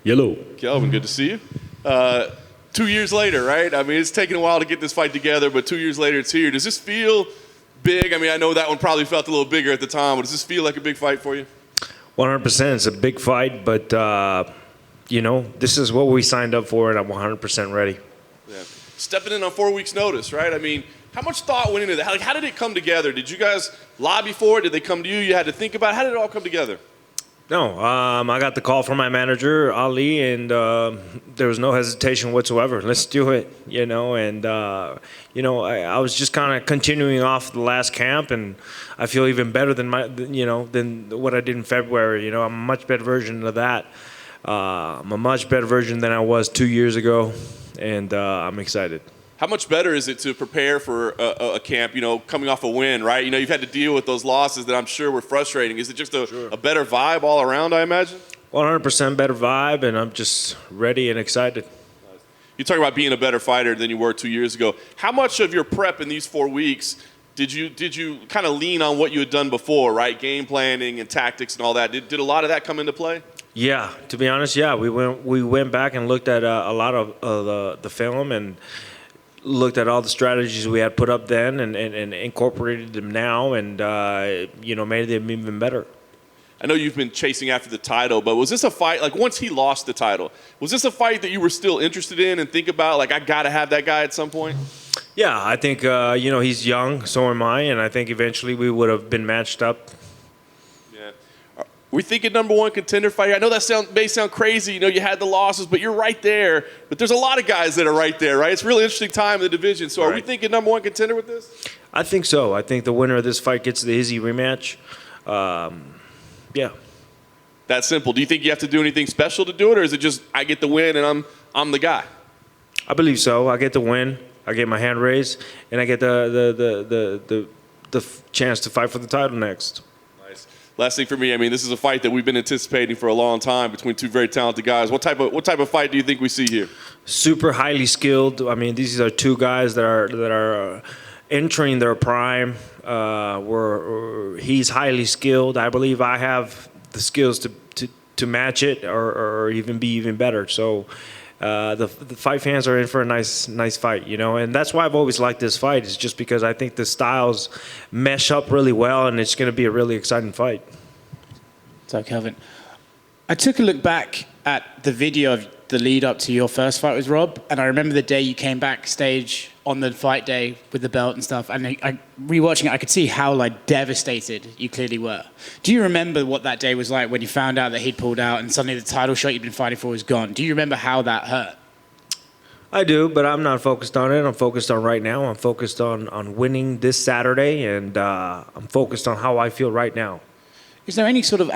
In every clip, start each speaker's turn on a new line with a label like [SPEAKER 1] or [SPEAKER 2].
[SPEAKER 1] Yellow.
[SPEAKER 2] Kelvin, good to see you. 2 years later, right? I mean, it's taken a while to get this fight together, but 2 years later, it's here. Does this feel big? I mean, I know that one probably felt a little bigger at the time, but does this feel like a big fight for you?
[SPEAKER 1] 100%. It's a big fight, but, this is what we signed up for, and I'm 100% ready.
[SPEAKER 2] Yeah. Stepping in on 4 weeks' notice, right? I mean, how much thought went into that? Like, how did it come together? Did you guys lobby for it? Did they come to you? You had to think about it? How did it all come together?
[SPEAKER 1] No, I got the call from my manager, Ali, and there was no hesitation whatsoever. Let's do it, I was just kind of continuing off the last camp, and I feel even better than than what I did in February. I'm a much better version of that. I'm a much better version than I was 2 years ago, and I'm excited.
[SPEAKER 2] How much better is it to prepare for a camp, coming off a win, right? You've had to deal with those losses that I'm sure were frustrating. Is it just a better vibe all around, I imagine?
[SPEAKER 1] 100% better vibe, and I'm just ready and excited.
[SPEAKER 2] You talk about being a better fighter than you were 2 years ago. How much of your prep in these 4 weeks did you kind of lean on what you had done before, right? Game planning and tactics and all that. Did a lot of that come into play?
[SPEAKER 1] Yeah, to be honest, yeah. We went back and looked at a lot of the film and looked at all the strategies we had put up then and incorporated them now and, made them even better.
[SPEAKER 2] I know you've been chasing after the title, but was this a fight, like once he lost the title, was this a fight that you were still interested in and think about, like, I got to have that guy at some point?
[SPEAKER 1] Yeah, I think, he's young, so am I, and I think eventually we would have been matched up.
[SPEAKER 2] Yeah. We thinking number one contender fight. I know that may sound crazy. You had the losses, but you're right there. But there's a lot of guys that are right there, right? It's a really interesting time in the division. So are we thinking number one contender with this?
[SPEAKER 1] I think so. I think the winner of this fight gets the Izzy rematch. Yeah.
[SPEAKER 2] That simple. Do you think you have to do anything special to do it, or is it just I get the win and I'm the guy?
[SPEAKER 1] I believe so. I get the win. I get my hand raised, and I get the chance to fight for the title next.
[SPEAKER 2] Last thing for me, I mean, this is a fight that we've been anticipating for a long time between two very talented guys. What type of fight do you think we see here?
[SPEAKER 1] Super highly skilled. I mean, these are two guys that are entering their prime. He's highly skilled. I believe I have the skills to match it or even be even better. So the fight fans are in for a nice fight, and that's why I've always liked this fight. Is just because I think the styles mesh up really well, and it's going to be a really exciting fight.
[SPEAKER 3] So, Kelvin, I took a look back at the video of the lead up to your first fight with Rob, and I remember the day you came backstage on the fight day with the belt and stuff, and rewatching it, I could see how devastated you clearly were. Do you remember what that day was like when you found out that he'd pulled out and suddenly the title shot you'd been fighting for was gone? Do you remember how that hurt?
[SPEAKER 1] I do, but I'm not focused on it. I'm focused on right now. I'm focused on winning this Saturday, and I'm focused on how I feel right now.
[SPEAKER 3] Is there any sort of,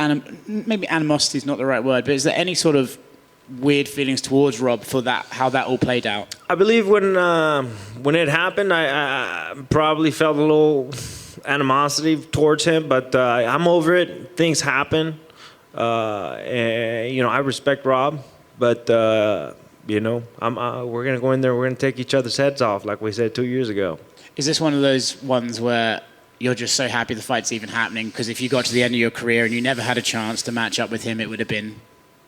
[SPEAKER 3] maybe animosity is not the right word, but is there any sort of weird feelings towards Rob for that, how that all played out?
[SPEAKER 1] I believe when it happened, I probably felt a little animosity towards him, but I'm over it. Things happen. And, I respect Rob, but, we're going to go in there, we're going to take each other's heads off, like we said 2 years ago.
[SPEAKER 3] Is this one of those ones where you're just so happy the fight's even happening? Because if you got to the end of your career and you never had a chance to match up with him, it would have been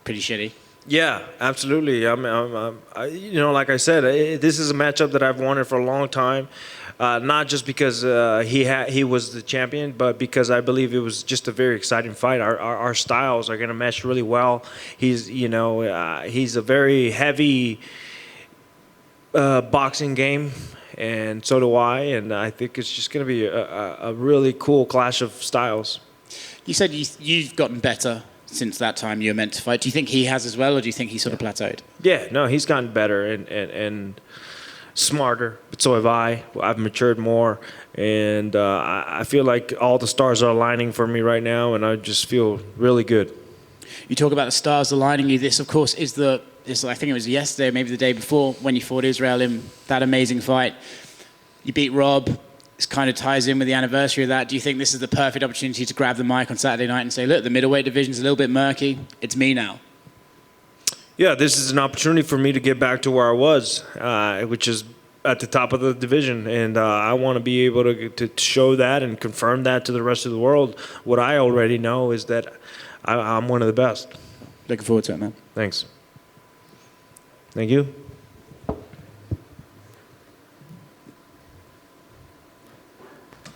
[SPEAKER 3] pretty shitty.
[SPEAKER 1] Yeah, absolutely. Like I said, this is a matchup that I've wanted for a long time. Not just because he was the champion, but because I believe it was just a very exciting fight. Our styles are going to mesh really well. He's a very heavy boxing game, and so do I. And I think it's just going to be a really cool clash of styles.
[SPEAKER 3] You said you've gotten better since that time you were meant to fight. Do you think he has as well, or do you think he sort of plateaued?
[SPEAKER 1] Yeah, no, he's gotten better and smarter, but so have I. I've matured more, and I feel like all the stars are aligning for me right now, and I just feel really good.
[SPEAKER 3] You talk about the stars aligning you. This, of course, is I think it was yesterday, maybe the day before, when you fought Israel in that amazing fight. You beat Rob. This kind of ties in with the anniversary of that. Do you think this is the perfect opportunity to grab the mic on Saturday night and say, look, the middleweight division's a little bit murky. It's me now.
[SPEAKER 1] Yeah, this is an opportunity for me to get back to where I was, which is at the top of the division. And I want to be able to show that and confirm that to the rest of the world. What I already know is that I'm one of the best.
[SPEAKER 3] Looking forward to it, man.
[SPEAKER 1] Thanks. Thank you.